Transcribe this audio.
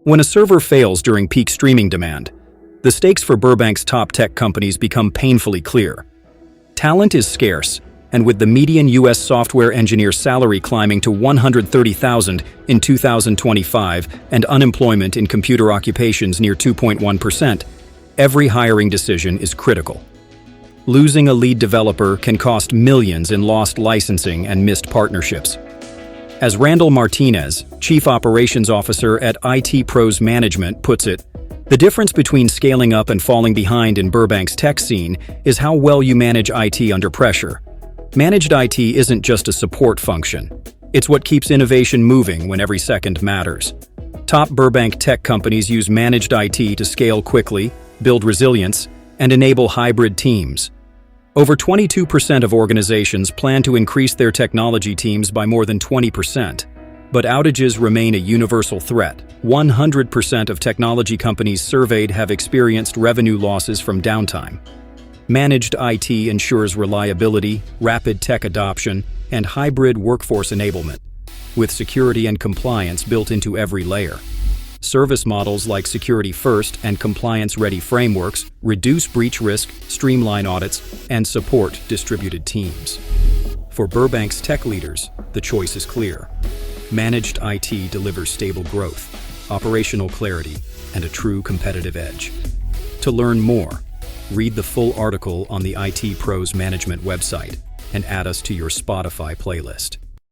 When a server fails during peak streaming demand, the stakes for Burbank's top tech companies become painfully clear. Talent is scarce, and with the median U.S. software engineer salary climbing to $130,000 in 2025 and unemployment in computer occupations near 2.1%, every hiring decision is critical. Losing a lead developer can cost millions in lost licensing and missed partnerships. As Randall Martinez, Chief Operations Officer at IT Pros Management, puts it, the difference between scaling up and falling behind in Burbank's tech scene is how well you manage IT under pressure. Managed IT isn't just a support function. It's what keeps innovation moving when every second matters. Top Burbank tech companies use managed IT to scale quickly, build resilience, and enable hybrid teams. Over 22% of organizations plan to increase their technology teams by more than 20%. But outages remain a universal threat. 100% of technology companies surveyed have experienced revenue losses from downtime. Managed IT ensures reliability, rapid tech adoption, and hybrid workforce enablement, with security and compliance built into every layer. Service models like Security First and Compliance-Ready frameworks reduce breach risk, streamline audits, and support distributed teams. For Burbank's tech leaders, the choice is clear. Managed IT delivers stable growth, operational clarity, and a true competitive edge. To learn more, read the full article on the IT Pros Management website and add us to your Spotify playlist.